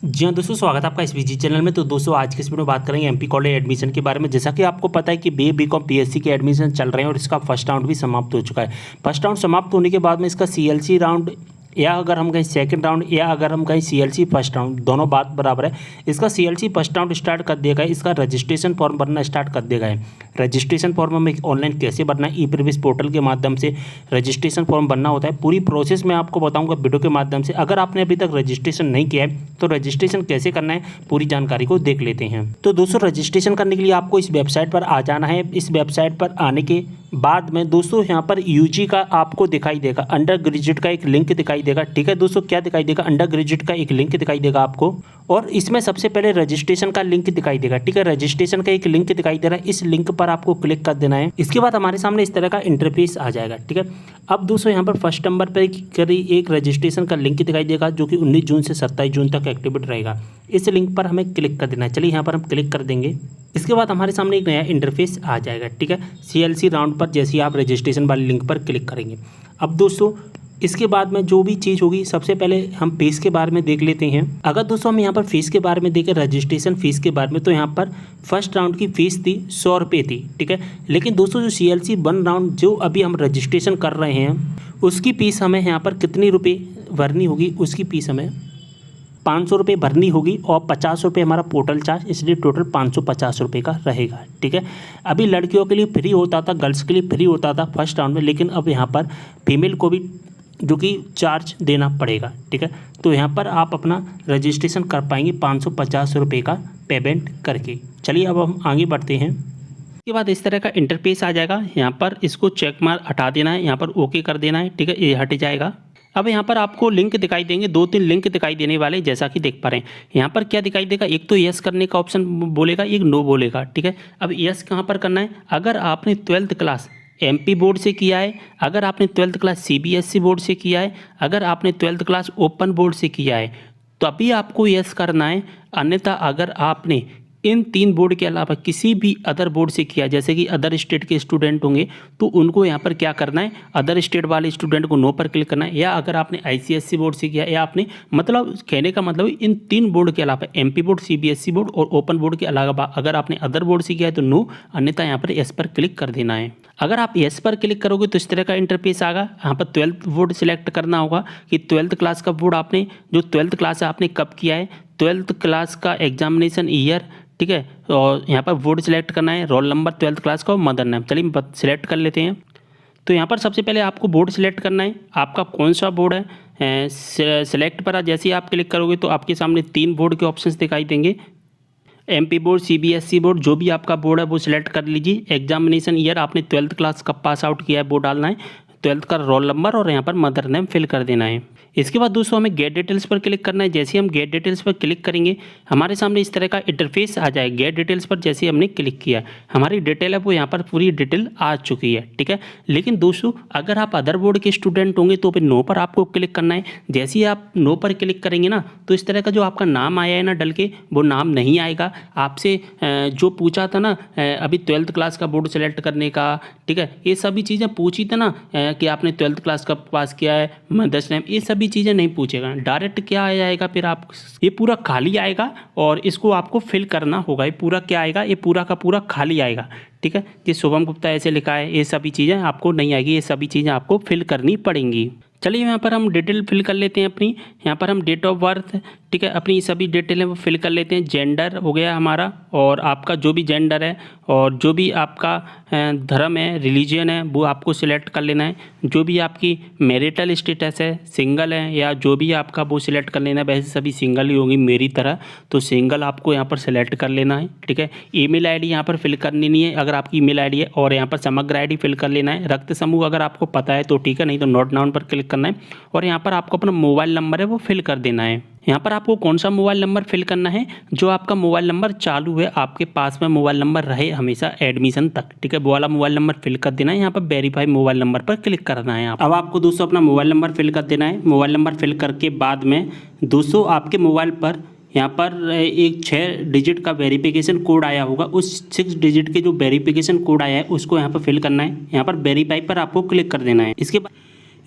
जी हाँ दोस्तों, स्वागत है आपका इस बीजी चैनल में। तो दोस्तों आज के इस वीडियो में बात करेंगे एमपी कॉलेज एडमिशन के बारे में। जैसा कि आपको पता है कि बीकॉम पीएससी के एडमिशन चल रहे हैं और इसका फर्स्ट राउंड भी समाप्त हो चुका है। फर्स्ट राउंड समाप्त होने के बाद में इसका सीएलसी राउंड या अगर हम कहीं सेकंड राउंड या अगर हम कहीं सीएलसी फर्स्ट राउंड, दोनों बात बराबर है। इसका सीएलसी फर्स्ट राउंड स्टार्ट कर दिया गया है। इसका रजिस्ट्रेशन फॉर्म भरना स्टार्ट कर दिया गया है। रजिस्ट्रेशन फॉर्म हमें ऑनलाइन कैसे भरना है, ई प्रवेश पोर्टल के माध्यम से रजिस्ट्रेशन फॉर्म भरना होता है। पूरी प्रोसेस मैं आपको बताऊंगा वीडियो के माध्यम से। अगर आपने अभी तक रजिस्ट्रेशन नहीं किया है तो रजिस्ट्रेशन कैसे करना है, पूरी जानकारी को देख लेते हैं। तो दोस्तों रजिस्ट्रेशन करने के लिए आपको इस वेबसाइट पर आ जाना है। इस वेबसाइट पर आने के बाद में दोस्तों यहाँ पर यूजी का आपको दिखाई देगा, अंडर ग्रेजुएट का एक लिंक दिखाई देगा। ठीक है दोस्तों, क्या दिखाई देगा, अंडर ग्रेजुएट का एक लिंक दिखाई देगा आपको, और इसमें सबसे पहले रजिस्ट्रेशन का लिंक दिखाई देगा। ठीक है, रजिस्ट्रेशन का एक लिंक दिखाई दे रहा है, इस लिंक पर आपको क्लिक कर देना है। इसके बाद हमारे सामने इस तरह का इंटरफेस आ जाएगा। ठीक है, अब दोस्तों यहाँ पर फर्स्ट नंबर पर एक रजिस्ट्रेशन का लिंक दिखाई देगा जो कि 19 जून से 27 जून तक एक्टिवेट रहेगा। इस लिंक पर हमें क्लिक कर देना है। चलिए यहाँ पर हम क्लिक कर देंगे। इसके बाद हमारे सामने एक नया इंटरफेस आ जाएगा। ठीक है, सीएलसी राउंड पर जैसे ही आप रजिस्ट्रेशन वाले लिंक पर क्लिक करेंगे। अब दोस्तों इसके बाद में जो भी चीज़ होगी, सबसे पहले हम फीस के बारे में देख लेते हैं। अगर दोस्तों हम यहाँ पर फीस के बारे में देखें, रजिस्ट्रेशन फीस के बारे में, तो यहाँ पर फर्स्ट राउंड की फ़ीस थी 100 रुपये थी। ठीक है, लेकिन दोस्तों जो सीएलसी 1 राउंड जो अभी हम रजिस्ट्रेशन कर रहे हैं उसकी फ़ीस हमें यहाँ पर कितनी रुपये भरनी होगी, उसकी फ़ीस हमें 500 रुपये भरनी होगी और 50 रुपये हमारा पोर्टल चार्ज, इसलिए टोटल 550 रुपये का रहेगा। ठीक है, अभी लड़कियों के लिए फ्री होता था, गर्ल्स के लिए फ्री होता था फर्स्ट राउंड में, लेकिन अब यहाँ पर फीमेल को भी जो कि चार्ज देना पड़ेगा। ठीक है, तो यहाँ पर आप अपना रजिस्ट्रेशन कर पाएंगे 550 रुपये का पेमेंट करके। चलिए अब हम आगे बढ़ते हैं। इसके बाद इस तरह का इंटरफेस आ जाएगा। यहाँ पर इसको चेक मार्क हटा देना है, यहाँ पर ओके कर देना है। ठीक है, ये हट जाएगा। अब यहाँ पर आपको लिंक दिखाई देंगे, 2-3 लिंक दिखाई देने वाले, जैसा कि देख पा रहे हैं। यहाँ पर क्या दिखाई देगा, एक तो यस करने का ऑप्शन बोलेगा, एक नो बोलेगा। ठीक है, अब यस कहाँ पर करना है, अगर आपने 12th क्लास एमपी बोर्ड से किया है, अगर आपने 12th क्लास सीबीएसई बोर्ड से किया है, अगर आपने 12th क्लास ओपन बोर्ड से किया है तभी आपको यस करना है। अन्यथा अगर आपने इन 3 बोर्ड के अलावा किसी भी अदर बोर्ड से किया, जैसे कि अदर स्टेट के स्टूडेंट होंगे, तो उनको यहाँ पर क्या करना है, अदर स्टेट वाले स्टूडेंट को नो पर क्लिक करना है। या अगर आपने आईसीएससी बोर्ड से किया, या आपने मतलब कहने का मतलब इन 3 बोर्ड के अलावा एमपी बोर्ड, सीबीएसई बोर्ड और ओपन बोर्ड के अलावा अगर आपने अदर बोर्ड से किया है तो नो, अन्यथा यहाँ पर यस पर क्लिक कर देना है। अगर आप यस पर क्लिक करोगे तो इस तरह का इंटरफेस आएगा। यहाँ पर 12th बोर्ड सिलेक्ट करना होगा कि 12th क्लास का बोर्ड आपने, जो 12th क्लास है आपने कब किया है, 12th क्लास का एग्जामिनेशन ईयर। ठीक है, और यहाँ पर बोर्ड सिलेक्ट करना है, रोल नंबर 12th क्लास का और मदर नेम। चलिए सिलेक्ट कर लेते हैं। तो यहाँ पर सबसे पहले आपको बोर्ड सिलेक्ट करना है, आपका कौन सा बोर्ड है। सिलेक्ट पर जैसे ही आप क्लिक करोगे तो आपके सामने 3 बोर्ड के ऑप्शंस दिखाई देंगे। एमपी बोर्ड, सीबीएसई बोर्ड, जो भी आपका बोर्ड है वो सिलेक्ट कर लीजिए। एग्जामिनेशन ईयर आपने 12th क्लास कब पास आउट किया है वो डालना है, 12th का रोल नंबर और यहाँ पर मदर नेम फिल कर देना है। इसके बाद दोस्तों हमें गेट डिटेल्स पर क्लिक करना है। जैसे ही हम गेट डिटेल्स पर क्लिक करेंगे हमारे सामने इस तरह का इंटरफेस आ जाएगा। गेट डिटेल्स पर जैसे ही हमने क्लिक किया, हमारी डिटेल है वो यहाँ पर पूरी डिटेल आ चुकी है। ठीक है, लेकिन दोस्तों अगर आप अदर बोर्ड के स्टूडेंट होंगे तो फिर नो पर आपको क्लिक करना है। जैसे ही आप नो पर क्लिक करेंगे ना, तो इस तरह का जो आपका नाम आया है ना डल के, वो नाम नहीं आएगा। आपसे जो पूछा था ना अभी 12th क्लास का बोर्ड सेलेक्ट करने का, ठीक है, ये सभी चीज़ें पूछी थी ना कि आपने 12th क्लास कब पास किया है, मदर्स नेम, ये सभी चीज़ें नहीं पूछेगा। डायरेक्ट क्या आ जाएगा, फिर आप ये पूरा खाली आएगा और इसको आपको फिल करना होगा। ये पूरा क्या आएगा, ये पूरा का पूरा खाली आएगा। ठीक है, ये शुभम गुप्ता ऐसे लिखा है, ये सभी चीज़ें आपको नहीं आएगी, ये सभी चीज़ें आपको फिल करनी पड़ेंगी। चलिए यहाँ पर हम डिटेल फिल कर लेते हैं अपनी। यहाँ पर हम डेट ऑफ बर्थ, ठीक है, अपनी सभी डिटेल है वो फिल कर लेते हैं। जेंडर हो गया हमारा, और आपका जो भी जेंडर है और जो भी आपका धर्म है, रिलीजन है, वो आपको सिलेक्ट कर लेना है। जो भी आपकी मैरिटल स्टेटस है, सिंगल है या जो भी आपका, वो सिलेक्ट कर लेना है। वैसे सभी सिंगल ही होंगी मेरी तरह, तो सिंगल आपको यहाँ पर सिलेक्ट कर लेना है। ठीक है, ईमेल आईडी यहाँ पर फिल करनी नहीं है अगर आपकी ईमेल आईडी है, और यहाँ पर समग्र आईडी फिल कर लेना है। रक्त समूह अगर आपको पता है तो ठीक है, नहीं तो नोट डाउन पर क्लिक करना है। और यहाँ पर आपको अपना मोबाइल नंबर है वो फिल कर देना है। यहाँ पर आपको कौन सा मोबाइल नंबर फिल करना है, जो आपका मोबाइल नंबर चालू है, आपके पास में मोबाइल नंबर रहे हमेशा एडमिशन तक। ठीक है, वो वाला मोबाइल नंबर फिल कर देना है। यहाँ पर वेरीफाई मोबाइल नंबर पर क्लिक करना है। अब आपको दोस्तों अपना मोबाइल नंबर फिल कर देना है। मोबाइल नंबर फिल करके बाद में दोस्तों आपके मोबाइल पर यहाँ पर एक 6 डिजिट का वेरिफिकेशन कोड आया होगा। उस 6 डिजिट के जो वेरिफिकेशन कोड आया है उसको यहाँ पर फिल करना है। यहाँ पर वेरीफाई पर आपको क्लिक कर देना है।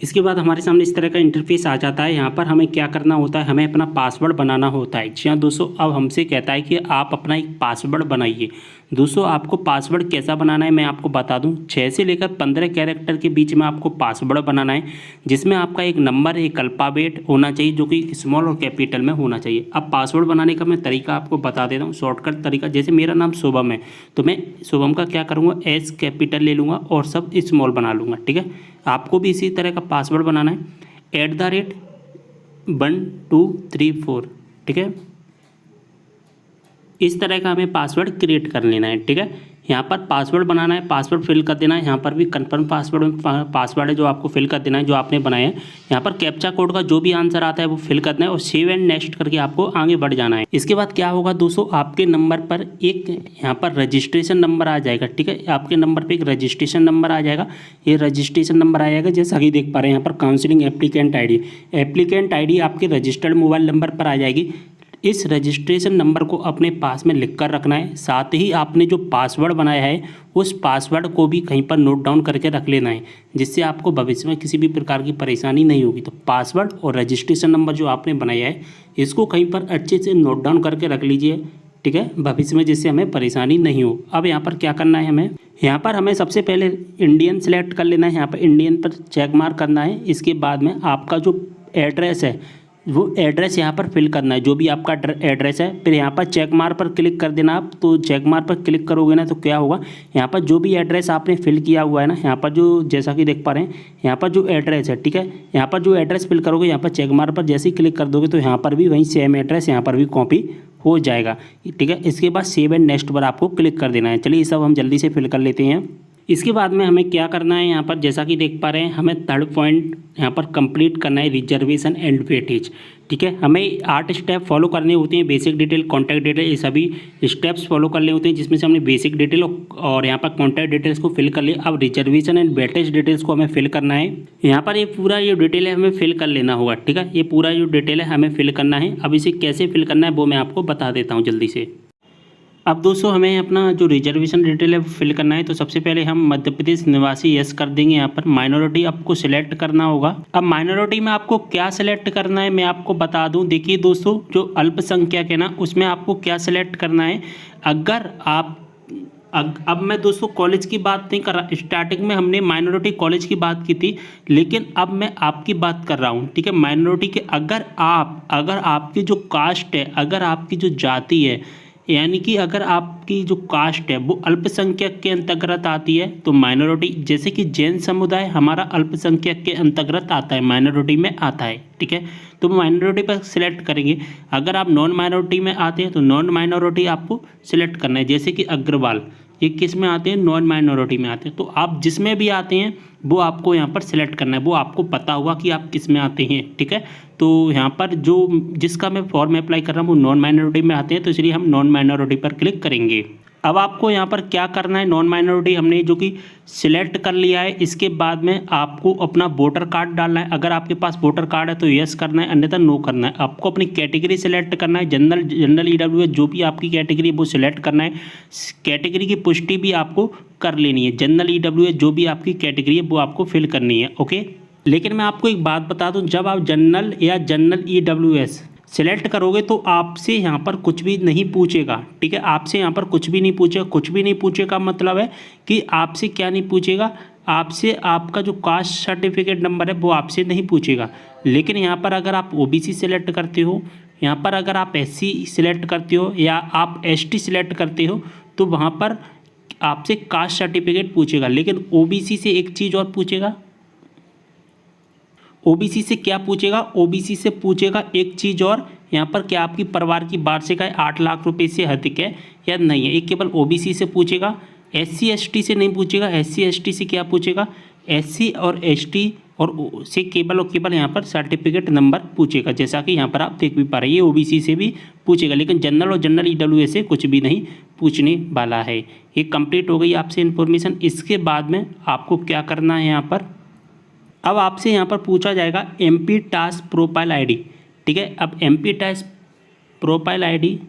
इसके बाद हमारे सामने इस तरह का इंटरफेस आ जाता है। यहाँ पर हमें क्या करना होता है, हमें अपना पासवर्ड बनाना होता है। जी हाँ दोस्तों, अब हमसे कहता है कि आप अपना एक पासवर्ड बनाइए। दोस्तों आपको पासवर्ड कैसा बनाना है मैं आपको बता दूं, 6 से लेकर 15 कैरेक्टर के बीच में आपको पासवर्ड बनाना है, जिसमें आपका एक नंबर, एक अल्फ़ाबेट होना चाहिए जो कि स्मॉल और कैपिटल में होना चाहिए। अब पासवर्ड बनाने का मैं तरीका आपको बता देता हूँ, शॉर्टकट तरीका। जैसे मेरा नाम शुभम है, तो मैं शुभम का क्या करूँगा, एस कैपिटल ले लूँगा और सब स्मॉल बना लूँगा। ठीक है, आपको भी इसी तरह का पासवर्ड बनाना है, @123 ठीक है, इस तरह का हमें पासवर्ड क्रिएट कर लेना है। ठीक है, यहाँ पर पासवर्ड बनाना है, पासवर्ड फिल कर देना है। यहाँ पर भी कंफर्म पासवर्ड है जो आपको फिल कर देना है, जो आपने बनाया है। यहाँ पर कैप्चा कोड का जो भी आंसर आता है वो फिल करना है और सेव एंड नेक्स्ट करके आपको आगे बढ़ जाना है। इसके बाद क्या होगा दोस्तों, आपके नंबर पर एक यहाँ पर रजिस्ट्रेशन नंबर आ जाएगा। ठीक है, आपके नंबर पर एक रजिस्ट्रेशन नंबर आ जाएगा। ये रजिस्ट्रेशन नंबर आ जाएगा, जैसा कि देख पा रहे हैं यहाँ पर काउंसलिंग एप्लीकेंट आई डी आपके रजिस्टर्ड मोबाइल नंबर पर आ जाएगी। इस रजिस्ट्रेशन नंबर को अपने पास में लिख कर रखना है। साथ ही आपने जो पासवर्ड बनाया है उस पासवर्ड को भी कहीं पर नोट डाउन करके रख लेना है, जिससे आपको भविष्य में किसी भी प्रकार की परेशानी नहीं होगी। तो पासवर्ड और रजिस्ट्रेशन नंबर जो आपने बनाया है इसको कहीं पर अच्छे से नोट डाउन करके रख लीजिए। ठीक है, भविष्य में जिससे हमें परेशानी नहीं हो। अब यहाँ पर क्या करना है, हमें सबसे पहले इंडियन सेलेक्ट कर लेना है। यहाँ पर इंडियन पर चेक मार्क करना है। इसके बाद में आपका जो एड्रेस है वो एड्रेस यहाँ पर फिल करना है, जो भी आपका एड्रेस है। फिर यहाँ पर चेक मार्क पर क्लिक कर देना आप। तो चेक मार्क पर क्लिक करोगे ना तो क्या होगा, यहाँ पर जो भी एड्रेस आपने फिल किया हुआ है ना, यहाँ पर जो जैसा कि देख पा रहे हैं यहाँ पर जो एड्रेस है, ठीक है, यहाँ पर जो एड्रेस फिल करोगे, यहाँ पर चेक मार्क पर जैसे ही क्लिक कर दोगे तो यहाँ पर भी वही सेम एड्रेस यहाँ पर भी कॉपी हो जाएगा। ठीक है, इसके बाद सेव एंड नेक्स्ट पर आपको क्लिक कर देना है। चलिए ये सब हम जल्दी से फिल कर लेते हैं। इसके बाद में हमें क्या करना है, यहाँ पर जैसा कि देख पा रहे हैं हमें 3rd पॉइंट यहाँ पर कंप्लीट करना है, रिजर्वेशन एंड वेटेज। ठीक है, हमें 8 स्टेप फॉलो करने होते हैं, बेसिक डिटेल, कॉन्टैक्ट डिटेल, ये सभी स्टेप्स फॉलो करने होते हैं, जिसमें से हमने बेसिक डिटेल और यहाँ पर कॉन्टैक्ट डिटेल्स को फिल कर लिया। अब रिजर्वेशन एंड वेटेज डिटेल्स को हमें फिल करना है। यहाँ पर ये पूरा ये डिटेल है हमें फिल कर लेना होगा। ठीक है, ये पूरा जो डिटेल है हमें फिल करना है। अब इसे कैसे फिल करना है वो मैं आपको बता देता हूँ जल्दी से। अब दोस्तों हमें अपना जो रिजर्वेशन डिटेल है फिल करना है। तो सबसे पहले हम मध्य प्रदेश निवासी यस कर देंगे। यहाँ पर माइनॉरिटी आपको सिलेक्ट करना होगा। अब माइनॉरिटी में आपको क्या सिलेक्ट करना है मैं आपको बता दूं। देखिए दोस्तों, जो अल्पसंख्यक है ना उसमें आपको क्या सिलेक्ट करना है। अगर आप अब मैं दोस्तों कॉलेज की बात नहीं कर रहा, स्टार्टिंग में हमने माइनॉरिटी कॉलेज की बात की थी, लेकिन अब मैं आपकी बात कर रहा हूँ। ठीक है, माइनॉरिटी के अगर आपकी जो कास्ट है, अगर आपकी जो जाति है, यानी कि अगर आपकी जो कास्ट है वो अल्पसंख्यक के अंतर्गत आती है तो माइनॉरिटी, जैसे कि जैन समुदाय हमारा अल्पसंख्यक के अंतर्गत आता है, माइनॉरिटी में आता है। ठीक है, तो माइनॉरिटी पर सिलेक्ट करेंगे। अगर आप नॉन माइनॉरिटी में आते हैं तो नॉन माइनॉरिटी आपको सिलेक्ट करना है। जैसे कि अग्रवाल, ये किस में आते हैं, नॉन माइनॉरिटी में आते हैं। तो आप जिसमें भी आते हैं वो आपको यहाँ पर सिलेक्ट करना है, वो आपको पता होगा कि आप किस में आते हैं। ठीक है, तो यहाँ पर जो जिसका मैं फॉर्म अप्लाई कर रहा हूँ वो नॉन माइनॉरिटी में आते हैं, तो इसलिए हम नॉन माइनॉरिटी पर क्लिक करेंगे। अब आपको यहाँ पर क्या करना है, नॉन माइनॉरिटी हमने जो कि सिलेक्ट कर लिया है। इसके बाद में आपको अपना वोटर कार्ड डालना है। अगर आपके पास वोटर कार्ड है तो यस करना है, अन्यथा नो करना है। आपको अपनी कैटेगरी सिलेक्ट करना है, जनरल ईडब्ल्यूएस जो भी आपकी कैटेगरी है वो सिलेक्ट करना है। कैटेगरी की पुष्टि भी आपको कर लेनी है। जनरल ईडब्ल्यूएस जो भी आपकी कैटेगरी है वो आपको फिल करनी है। ओके, लेकिन मैं आपको एक बात बता दूं, जब आप जनरल या जनरल ईडब्ल्यूएस सिलेक्ट करोगे तो आपसे यहाँ पर कुछ भी नहीं पूछेगा। ठीक है, आपसे यहाँ पर कुछ भी नहीं पूछेगा। कुछ भी नहीं पूछेगा मतलब है कि आपसे क्या नहीं पूछेगा, आपसे आपका जो कास्ट सर्टिफिकेट नंबर है वो आपसे नहीं पूछेगा। लेकिन यहाँ पर अगर आप ओबीसी सिलेक्ट करते हो, यहाँ पर अगर आप एससी सिलेक्ट करते हो या आप एसटी सिलेक्ट करते हो तो वहाँ पर आपसे कास्ट सर्टिफिकेट पूछेगा। लेकिन ओबीसी से एक चीज़ और पूछेगा। ओबीसी से क्या पूछेगा, ओबीसी से पूछेगा एक चीज़ और, यहाँ पर क्या आपकी परिवार की वार्षिक आय 8 लाख रुपए से अधिक है या नहीं है। ये केवल ओबीसी से पूछेगा, एससी एसटी से नहीं पूछेगा। एससी एसटी से क्या पूछेगा, एससी और एसटी और से केवल और केवल यहाँ पर सर्टिफिकेट नंबर पूछेगा, जैसा कि यहाँ पर आप देख भी पा रहे हैं। ये ओबीसी से भी पूछेगा, लेकिन जनरल और जनरल ईडब्ल्यूएस से कुछ भी नहीं पूछने वाला है। ये कंप्लीट हो गई आपसे इन्फॉर्मेशन। इसके बाद में आपको क्या करना है, यहाँ पर अब आपसे यहाँ पर पूछा जाएगा एमपी टास्क प्रोफाइल आईडी। ठीक है, अब एमपी टास्क प्रोफाइल आईडी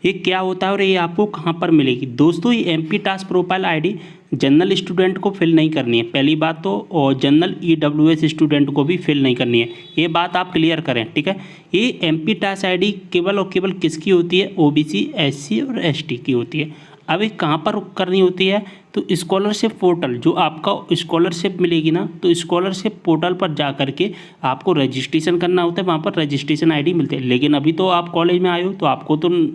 ये क्या होता है और ये आपको कहाँ पर मिलेगी। दोस्तों ये MP task profile ID general student को फिल नहीं करनी है पहली बात तो, और जनरल EWS स्टूडेंट को भी फिल नहीं करनी है, ये बात आप क्लियर करें, ठीक है। ये MP टास ID केवल और केवल किसकी होती है, OBC, SC और ST की होती है। अब ये कहाँ पर करनी होती है, तो स्कॉलरशिप पोर्टल, जो आपका स्कॉलरशिप मिलेगी ना, तो स्कॉलरशिप पोर्टल पर जा करके आपको रजिस्ट्रेशन करना होता है, वहाँ पर रजिस्ट्रेशन ID मिलते हैं। लेकिन अभी तो आप कॉलेज में आए हो, तो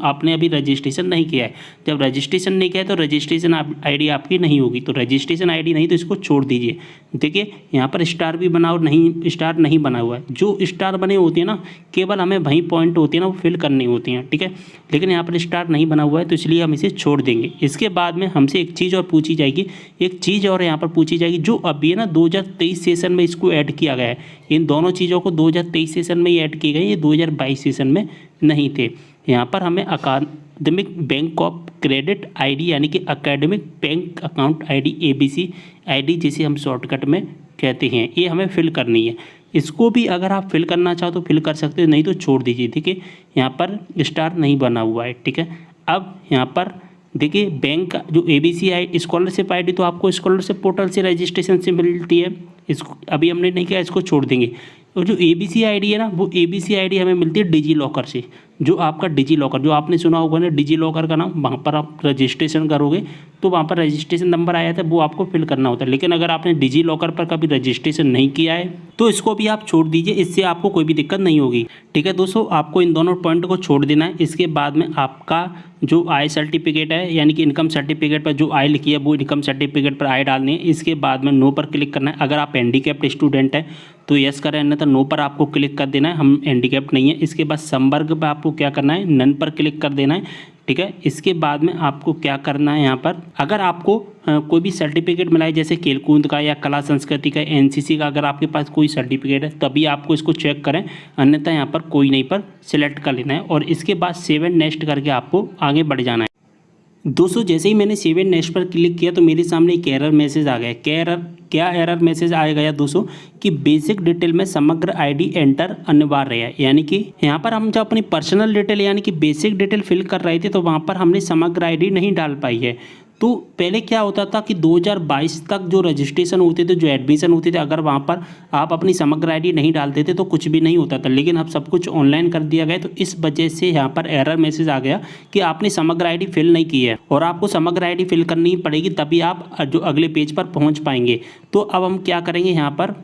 आपने अभी रजिस्ट्रेशन नहीं किया है। जब रजिस्ट्रेशन नहीं किया है तो रजिस्ट्रेशन ID आपकी नहीं होगी, तो रजिस्ट्रेशन ID नहीं तो इसको छोड़ दीजिए। देखिए यहाँ पर स्टार भी बना और नहीं, स्टार नहीं बना हुआ है। जो स्टार बने होते हैं ना, केवल हमें वहीं पॉइंट होती है ना, वो फिल करनी होती हैं, ठीक है। लेकिन यहाँ पर स्टार नहीं बना हुआ है, तो इसलिए हम इसे छोड़ देंगे। इसके बाद में हमसे एक चीज़ और पूछी जाएगी, एक चीज़ और यहाँ पर पूछी जाएगी, जो अभी है ना 2023 सेशन में इसको ऐड किया गया है। इन दोनों चीज़ों को 2023 सेशन में ही ऐड की गई, ये 2022 सेशन में नहीं थे। यहाँ पर हमें अकादमिक बैंक ऑफ क्रेडिट ID यानी कि academic bank account ID ABC ID जिसे हम शॉर्टकट में कहते हैं, ये हमें फिल करनी है। इसको भी अगर आप फिल करना चाहो तो फिल कर सकते हो, नहीं तो छोड़ दीजिए, ठीक है। यहाँ पर स्टार नहीं बना हुआ है, ठीक है। अब यहाँ पर देखिए बैंक जो ABC स्कॉलरशिप ID तो आपको स्कॉलरशिप पोर्टल से रजिस्ट्रेशन से मिलती है, इसको अभी हमने नहीं किया, इसको छोड़ देंगे। और जो ABC ID है ना, वो ABC ID हमें मिलती है डिजी लॉकर से। जो आपका डिजी लॉकर, जो आपने सुना होगा ना डिजी लॉकर का नाम, वहाँ पर आप रजिस्ट्रेशन करोगे तो वहाँ पर रजिस्ट्रेशन नंबर आया था, वो आपको फिल करना होता है। लेकिन अगर आपने डिजी लॉकर पर कभी रजिस्ट्रेशन नहीं किया है तो इसको भी आप छोड़ दीजिए, इससे आपको कोई भी दिक्कत नहीं होगी, ठीक है दोस्तों। आपको इन दोनों पॉइंट को छोड़ देना है। इसके बाद में आपका जो आय सर्टिफिकेट है, यानी कि इनकम सर्टिफिकेट पर जो आय लिखी है, वो इनकम सर्टिफिकेट पर आय डालनी है। इसके बाद में नो पर क्लिक करना है। अगर आप हैंडीकैप्ड स्टूडेंट है तो यस करें, अन्यथा नो पर आपको क्लिक कर देना है, हम हैंडीकैप्ड नहीं है। इसके बाद संवर्ग पर आपको क्या करना है, नन पर क्लिक कर देना है, ठीक है। इसके बाद में आपको क्या करना है, यहाँ पर अगर आपको कोई भी सर्टिफिकेट मिला है, जैसे खेलकूद का या कला संस्कृति का, NCC का, अगर आपके पास कोई सर्टिफिकेट है तभी आपको इसको चेक करें, अन्यथा यहाँ पर कोई नहीं पर सिलेक्ट कर लेना है। और इसके बाद सेव एंड नेक्स्ट करके आपको आगे बढ़ जाना है। दोस्तों जैसे ही मैंने सेव एंड नेक्स्ट पर क्लिक किया तो मेरे सामने एक एरर मैसेज आ गया। क्या एरर मैसेज आ गया दोस्तों, कि बेसिक डिटेल में समग्र ID एंटर अनिवार्य है। यानी कि यहाँ पर हम जब अपनी पर्सनल डिटेल यानी कि बेसिक डिटेल फिल कर रहे थे तो वहाँ पर हमने समग्र ID नहीं डाल पाई है। तो पहले क्या होता था कि 2022 तक जो रजिस्ट्रेशन होते थे, जो एडमिशन होते थे, अगर वहाँ पर आप अपनी समग्र ID नहीं डालते थे तो कुछ भी नहीं होता था। लेकिन अब सब कुछ ऑनलाइन कर दिया गया, तो इस वजह से यहाँ पर एरर मैसेज आ गया कि आपने समग्र ID फिल नहीं की है, और आपको समग्र ID फिल करनी पड़ेगी, तभी आप जो अगले पेज पर पहुँच पाएंगे। तो अब हम क्या करेंगे, यहाँ पर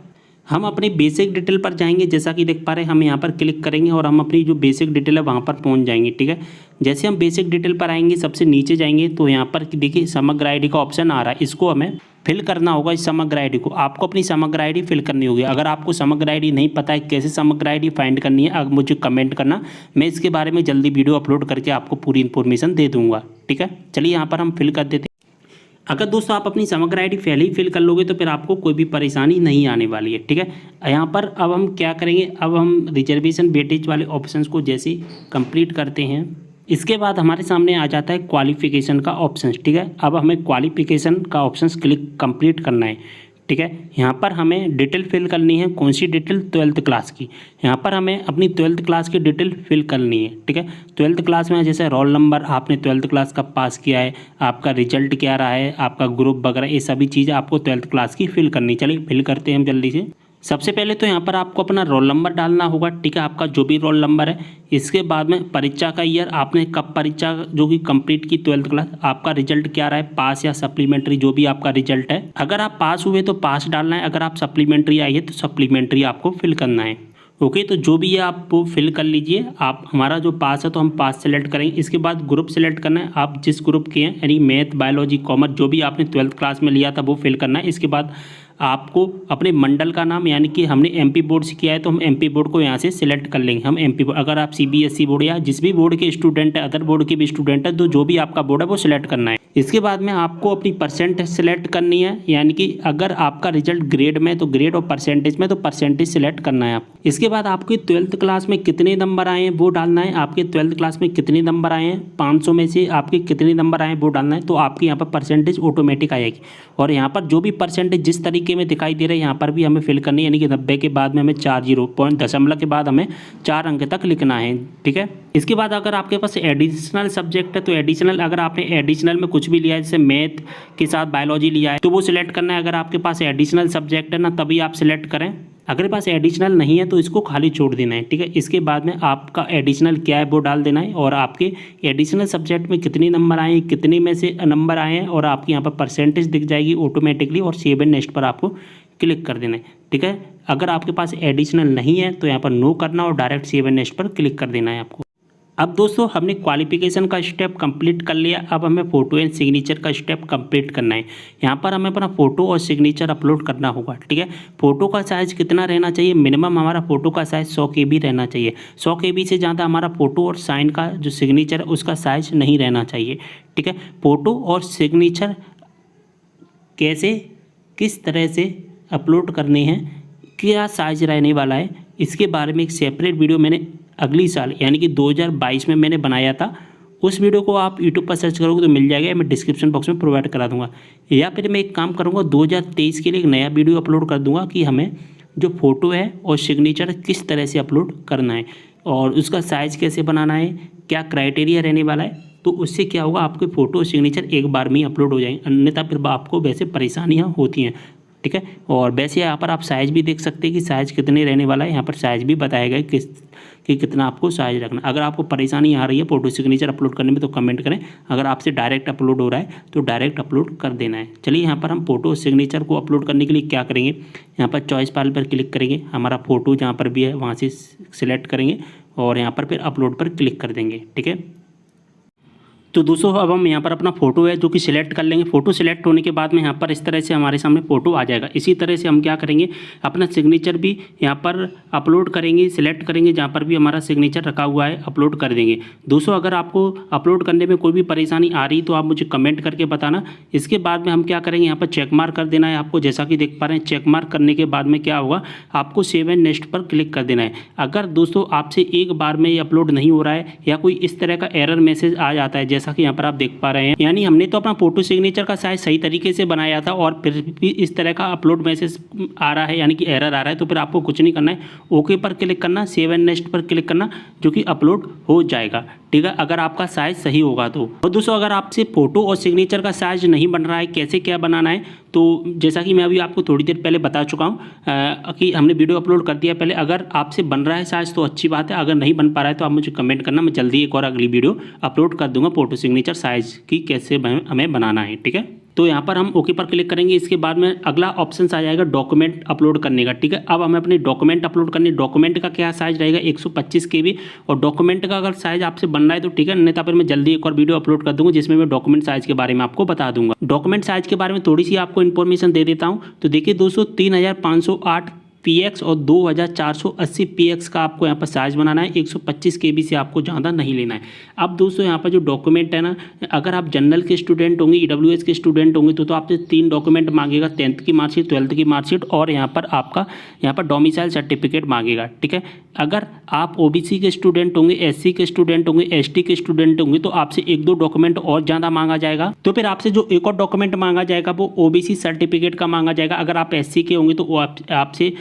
हम अपनी बेसिक डिटेल पर जाएंगे। जैसा कि देख पा रहे हैं, हम यहाँ पर क्लिक करेंगे और हम अपनी जो बेसिक डिटेल है वहाँ पर पहुँच जाएंगे, ठीक है। जैसे हम बेसिक डिटेल पर आएंगे, सबसे नीचे जाएंगे तो यहाँ पर देखिए समग्र ID का ऑप्शन आ रहा है, इसको हमें फिल करना होगा। इस समग्र ID को आपको अपनी समग्र ID फिल करनी होगी। अगर आपको समग्र ID नहीं पता है कैसे समग्र ID फाइंड करनी है, अगर मुझे कमेंट करना, मैं इसके बारे में जल्दी वीडियो अपलोड करके आपको पूरी इन्फॉर्मेशन दे दूँगा, ठीक है। चलिए यहाँ पर हम फिल कर देते हैं। अगर दोस्तों आप अपनी समग्र ID पहले ही फिल कर लोगे तो फिर आपको कोई भी परेशानी नहीं आने वाली है, ठीक है। यहाँ पर अब हम क्या करेंगे, अब हम रिजर्वेशन वेटेज वाले ऑप्शंस को जैसे कंप्लीट करते हैं, इसके बाद हमारे सामने आ जाता है क्वालिफिकेशन का ऑप्शन, ठीक है। अब हमें क्वालिफिकेशन का ऑप्शन क्लिक कंप्लीट करना है, ठीक है। यहाँ पर हमें डिटेल फिल करनी है। कौन सी डिटेल, 12th क्लास की। यहाँ पर हमें अपनी 12th क्लास की डिटेल फिल करनी है, ठीक है। 12th क्लास में जैसे रोल नंबर, आपने 12th क्लास कब पास किया है, आपका रिजल्ट क्या रहा है, आपका ग्रुप वगैरह, ये सभी चीज़ें आपको 12th क्लास की फिल करनी। चलिए फिल करते हैं हम जल्दी से। सबसे पहले तो यहाँ पर आपको अपना रोल नंबर डालना होगा, ठीक है, आपका जो भी रोल नंबर है। इसके बाद में परीक्षा का ईयर, आपने कब परीक्षा जो कि कंप्लीट की 12th क्लास, आपका रिजल्ट क्या रहा है, पास या सप्लीमेंट्री, जो भी आपका रिजल्ट है। अगर आप पास हुए तो पास डालना है, अगर आप सप्लीमेंट्री आई है तो सप्लीमेंट्री आपको फिल करना है, ओके। तो जो भी है आप वो फिल कर लीजिए। आप हमारा जो पास है तो हम पास सेलेक्ट करेंगे। इसके बाद ग्रुप सेलेक्ट करना है, आप जिस ग्रुप के हैं, यानी मैथ, बायोलॉजी, कॉमर्स, जो भी आपने 12th क्लास में लिया था वो फिल करना है। इसके बाद आपको अपने मंडल का नाम, यानी कि हमने MP बोर्ड से किया है तो हम MP बोर्ड को यहाँ से सिलेक्ट कर लेंगे। हम MP बोर्ड, अगर आप CBSE बोर्ड या जिस भी बोर्ड के स्टूडेंट है, अदर बोर्ड के भी स्टूडेंट है, तो जो भी आपका बोर्ड है वो सिलेक्ट करना है। इसके बाद में आपको अपनी परसेंटेज सिलेक्ट करनी है, यानी कि अगर आपका रिजल्ट ग्रेड में तो ग्रेड, और परसेंटेज में तो परसेंटेज सिलेक्ट करना है आप। इसके बाद आपकी 12th क्लास में कितने नंबर आए हैं वो डालना है। आपके 12th क्लास में कितने नंबर आए हैं, 500 में से आपके कितने नंबर आए हैं वो डालना है। तो आपकी यहाँ पर परसेंटेज ऑटोमेटिक आएगी। और यहाँ पर जो भी परसेंटेज जिस तरीके में दिखाई दे रहा है, यहाँ पर भी हमें फिल करनी है, यानी कि 90 के बाद में हमें 40 पॉइंट दशमलव के बाद हमें 4 अंक तक लिखना है, ठीक है। इसके बाद अगर आपके पास एडिशनल सब्जेक्ट है तो एडिशनल, अगर आपने एडिशनल में कुछ कुछ भी लिया है, जैसे मैथ के साथ बायोलॉजी लिया है तो वो सिलेक्ट करना है। अगर आपके पास एडिशनल सब्जेक्ट है ना तभी आप सिलेक्ट करें, अगर पास एडिशनल नहीं है तो इसको खाली छोड़ देना है, ठीक है। इसके बाद में आपका एडिशनल क्या है वो डाल देना है और आपके एडिशनल सब्जेक्ट में कितने नंबर आए हैं, कितने में से नंबर आए हैं और आपके यहाँ पर परसेंटेज दिख जाएगी ऑटोमेटिकली और सेव एंड नेक्स्ट पर आपको क्लिक कर देना है, ठीक है। अगर आपके पास एडिशनल नहीं है तो यहाँ पर नो करना और डायरेक्ट सेव एंड नेक्स्ट पर क्लिक कर देना है आपको। अब दोस्तों हमने क्वालिफिकेशन का स्टेप कंप्लीट कर लिया, अब हमें फ़ोटो एंड सिग्नेचर का स्टेप कंप्लीट करना है। यहाँ पर हमें अपना फ़ोटो और सिग्नेचर अपलोड करना होगा, ठीक है। फ़ोटो का साइज़ कितना रहना चाहिए, मिनिमम हमारा फ़ोटो का साइज़ 100 KB रहना चाहिए। 100 KB से ज़्यादा हमारा फ़ोटो और साइन का जो सिग्नेचर है उसका साइज़ नहीं रहना चाहिए, ठीक है। फ़ोटो और सिग्नेचर कैसे किस तरह से अपलोड करने हैं, क्या साइज़ रहने वाला है, इसके बारे में एक सेपरेट वीडियो मैंने अगली साल यानी कि 2022 में मैंने बनाया था। उस वीडियो को आप यूट्यूब पर सर्च करोगे तो मिल जाएगा, मैं डिस्क्रिप्शन बॉक्स में प्रोवाइड करा दूंगा। या फिर मैं एक काम करूंगा 2023 के लिए एक नया वीडियो अपलोड कर दूंगा कि हमें जो फ़ोटो है और सिग्नेचर किस तरह से अपलोड करना है और उसका साइज़ कैसे बनाना है, क्या क्राइटेरिया रहने वाला है। तो उससे क्या होगा, आपके फ़ोटो और सिग्नेचर एक बार में ही अपलोड हो जाएंगे, अन्यथा फिर आपको वैसे परेशानियाँ होती हैं, ठीक है। और वैसे यहाँ पर आप साइज़ भी देख सकते हैं कि साइज़ कितने रहने वाला है, यहाँ पर साइज़ भी बताया गया है कि कितना आपको साइज़ रखना। अगर आपको परेशानी आ रही है फोटो सिग्नेचर अपलोड करने में तो कमेंट करें, अगर आपसे डायरेक्ट अपलोड हो रहा है तो डायरेक्ट अपलोड कर देना है। चलिए यहाँ पर हम फोटो सिग्नेचर को अपलोड करने के लिए क्या करेंगे, यहाँ पर चॉइस फाइल पर क्लिक करेंगे, हमारा फ़ोटो जहाँ पर भी है वहाँ से सिलेक्ट करेंगे और यहाँ पर फिर अपलोड पर क्लिक कर देंगे, ठीक है। तो दोस्तों अब हम यहाँ पर अपना फ़ोटो है जो कि सिलेक्ट कर लेंगे। फ़ोटो सिलेक्ट होने के बाद में यहाँ पर इस तरह से हमारे सामने फ़ोटो आ जाएगा। इसी तरह से हम क्या करेंगे, अपना सिग्नेचर भी यहाँ पर अपलोड करेंगे, सिलेक्ट करेंगे, जहाँ पर भी हमारा सिग्नेचर रखा हुआ है अपलोड कर देंगे। दोस्तों अगर आपको अपलोड करने में कोई भी परेशानी आ रही तो आप मुझे कमेंट करके बताना। इसके बाद में हम क्या करेंगे, यहाँ पर चेक मार्क कर देना है आपको, जैसा कि देख पा रहे हैं। चेक मार्क करने के बाद में क्या होगा, आपको सेव एंड नेक्स्ट पर क्लिक कर देना है। अगर दोस्तों आपसे एक बार में ये अपलोड नहीं हो रहा है या कोई इस तरह का एरर मैसेज आ जाता है, जैसा कि यहाँ पर आप देख पा रहे हैं, यानी हमने तो अपना फोटो सिग्नेचर का साइज सही तरीके से बनाया था और फिर भी इस तरह का अपलोड मैसेज आ रहा है यानी कि एरर आ रहा है, तो फिर आपको कुछ नहीं करना है, ओके पर क्लिक करना, सेव एंड नेक्स्ट पर क्लिक करना, जो कि अपलोड हो जाएगा, ठीक है, अगर आपका साइज सही होगा तो। और दोस्तों अगर आपसे फोटो और सिग्नेचर का साइज नहीं बन रहा है, कैसे क्या बनाना है, तो जैसा कि मैं अभी आपको थोड़ी देर पहले बता चुका हूँ कि हमने वीडियो अपलोड कर दिया पहले। अगर आपसे बन रहा है साइज तो अच्छी बात है, अगर नहीं बन पा रहा है तो आप मुझे कमेंट करना, मैं जल्दी एक और अगली वीडियो अपलोड कर दूंगा फोटो सिग्नेचर साइज की कैसे हमें बनाना है, ठीक है। तो यहाँ पर हम ओके पर क्लिक करेंगे। इसके बाद में अगला ऑप्शन आ जाएगा डॉक्यूमेंट अपलोड करने का, ठीक है। अब हमें अपने डॉक्यूमेंट अपलोड करने, डॉक्यूमेंट का क्या साइज रहेगा 125 KB, और डॉक्यूमेंट का अगर साइज आपसे बन रहा है तो ठीक है, नहीं तो फिर मैं जल्दी एक और वीडियो अपलोड कर दूंगा जिसमें मैं डॉक्यूमेंट साइज के बारे में आपको बता दूंगा। डॉक्यूमेंट साइज के बारे में थोड़ी सी आपको इन्फॉर्मेशन दे देता हूँ। तो देखिए दोस्तों 3508 PX और 2480 PX का आपको यहाँ पर साइज बनाना है। 125 KB से आपको ज़्यादा नहीं लेना है। अब दोस्तों यहाँ पर जो डॉक्यूमेंट है ना, अगर आप जनरल के स्टूडेंट होंगे, EWS के स्टूडेंट होंगे तो आपसे 3 डॉक्यूमेंट मांगेगा, 10th की मार्कशीट, 12th की मार्कशीट और यहाँ पर आपका डोमिसाइल सर्टिफिकेट मांगेगा, ठीक है। अगर आप OBC के स्टूडेंट होंगे, SC के स्टूडेंट होंगे, ST के स्टूडेंट होंगे तो आपसे 1-2 डॉक्यूमेंट और ज़्यादा मांगा जाएगा। तो फिर आपसे जो एक और डॉक्यूमेंट मांगा जाएगा वो OBC सर्टिफिकेट का मांगा जाएगा। अगर आप SC के होंगे तो वो आपसे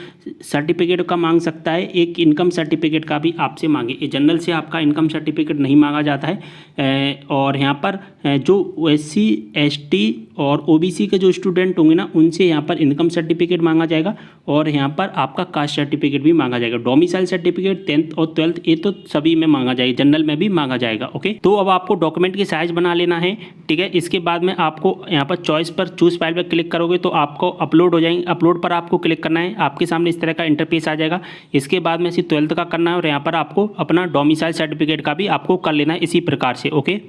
सर्टिफिकेट का मांग सकता है, एक इनकम सर्टिफिकेट का भी आपसे मांगे। ये जनरल से आपका इनकम सर्टिफिकेट नहीं मांगा जाता है। और यहाँ पर जो SC ST और OBC के जो स्टूडेंट होंगे ना, उनसे यहाँ पर इनकम सर्टिफिकेट मांगा जाएगा और यहाँ पर आपका कास्ट सर्टिफिकेट भी मांगा जाएगा। डोमिसाइल सर्टिफिकेट 10th और 12th ये तो सभी में मांगा जाएगा, जनरल में भी मांगा जाएगा, ओके। तो अब आपको डॉक्यूमेंट की साइज बना लेना है, ठीक है। इसके बाद में आपको यहाँ पर चॉइस पर चूज फाइल पर क्लिक करोगे तो आपको अपलोड हो जाएंगे। अपलोड पर आपको क्लिक करना है, आपके सामने इस तरह का इंटरफेस आ जाएगा। इसके बाद में इसी 12th का करना है और यहाँ पर आपको अपना डोमिसाइल सर्टिफिकेट का भी आपको कर लेना है इसी प्रकार से, ओके।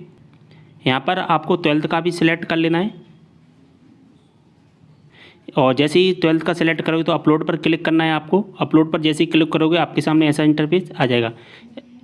यहाँ पर आपको 12th का भी सिलेक्ट कर लेना है और जैसे ही 12th का सिलेक्ट करोगे तो अपलोड पर क्लिक करना है आपको। अपलोड पर जैसे ही क्लिक करोगे आपके सामने ऐसा इंटरफेस आ जाएगा,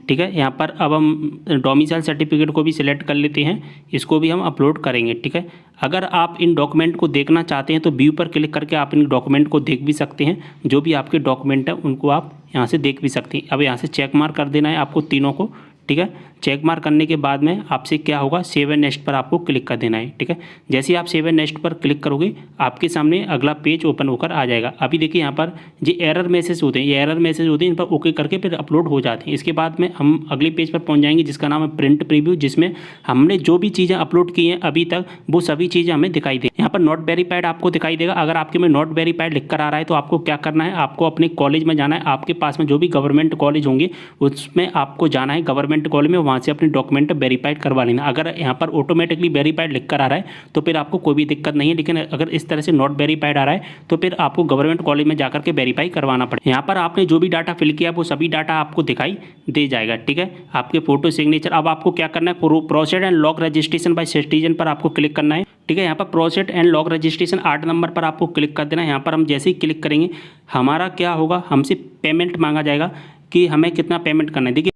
ठीक है। यहाँ पर अब हम डोमिसाइल सर्टिफिकेट को भी सिलेक्ट कर लेते हैं, इसको भी हम अपलोड करेंगे, ठीक है। अगर आप इन डॉक्यूमेंट को देखना चाहते हैं तो व्यू पर क्लिक करके आप इन डॉक्यूमेंट को देख भी सकते हैं। जो भी आपके डॉक्यूमेंट है उनको आप यहाँ से देख भी सकते हैं। अब यहाँ से चेक मार्क कर देना है आपको तीनों को, ठीक है। चेक मार्क करने के बाद में आपसे क्या होगा, सेव एंड नेक्स्ट पर आपको क्लिक कर देना है। ठीक है, जैसे ही आप सेव एंड नेक्स्ट पर क्लिक करोगे आपके सामने अगला पेज ओपन होकर आ जाएगा। अभी देखिए यहाँ पर जो एरर मैसेज होते हैं, ये एरर मैसेज होते हैं, इन पर ओके करके फिर अपलोड हो जाते हैं। इसके बाद में हम अगले पेज पर पहुँच जाएंगे जिसका नाम है प्रिंट प्रीव्यू, जिसमें हमने जो भी चीज़ें अपलोड की हैं अभी तक वो सभी चीज़ें हमें दिखाई दे। यहाँ पर नॉट वेरीफाइड आपको दिखाई देगा। अगर आपके में नॉट वेरीफाइड लिख कर आ रहा है तो आपको क्या करना है, आपको अपने कॉलेज में जाना है। आपके पास में जो भी गवर्नमेंट कॉलेज होंगे उसमें आपको जाना है गवर्नमेंट कॉलेज में, वहाँ से अपने डॉक्यूमेंट वेरीफाइड करवा लेना। अगर यहाँ पर ऑटोमेटिकली वेरीफाइड लिख कर आ रहा है तो फिर आपको कोई भी दिक्कत नहीं है, लेकिन अगर इस तरह से नॉट वेरीफाइड आ रहा है तो फिर आपको गवर्नमेंट कॉलेज में जाकर के वेरीफाई करवाना पड़ेगा। यहाँ पर आपने जो भी डाटा फिल किया वो सभी डाटा आपको दिखाई दे जाएगा। ठीक है, आपके फोटो सिग्नेचर। अब आपको क्या करना है, proceed and log registration bye citizen पर आपको क्लिक करना है। ठीक है, यहाँ पर proceed and log registration 8 number पर आपको क्लिक कर देना है। यहाँ पर हम जैसे ही क्लिक करेंगे हमारा क्या होगा, हमसे पेमेंट मांगा जाएगा कि हमें कितना पेमेंट करना है। देखिए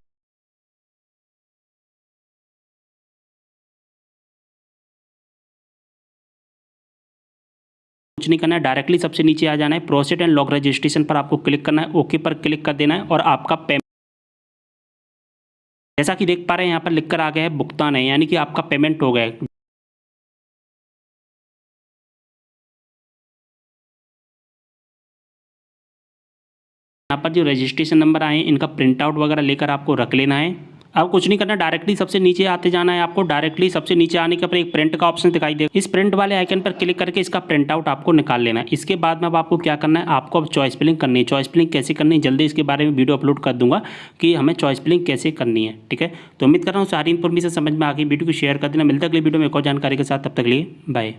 कुछ नहीं करना है, डायरेक्टली सबसे नीचे आ जाना है, प्रोसीड एंड लॉग रजिस्ट्रेशन पर आपको क्लिक करना है, ओके पर क्लिक कर देना है और आपका पेमेंट जैसा कि देख पा रहे हैं यहाँ पर लिखकर आ गया है भुगतान है, यानी कि आपका पेमेंट हो गया है। यहाँ पर जो रजिस्ट्रेशन नंबर आए हैं इनका प्रिंट आउट वगैरह लेकर आपको रख लेना है। अब कुछ नहीं करना, डायरेक्टली सबसे नीचे आते जाना है। आपको डायरेक्टली सबसे नीचे आने के ऊपर एक प्रिंट का ऑप्शन दिखाई देगा, इस प्रिंट वाले आइकन पर क्लिक करके इसका प्रिंट आउट आपको निकाल लेना है। इसके बाद में अब आपको क्या करना है, आपको अब चॉइस फिलिंग करनी है। चॉइस फिलिंग कैसे करनी है, जल्दी इसके बारे में वीडियो अपलोड कर दूंगा कि हमें चॉइस फिलिंग कैसे करनी है। ठीक है, तो उम्मीद कर रहा हूँ सारी इन्फॉर्मेशन समझ में आ गई। वीडियो को शेयर कर देना। मिलता है अगली वीडियो में एक और जानकारी के साथ, तब तक के लिए बाय।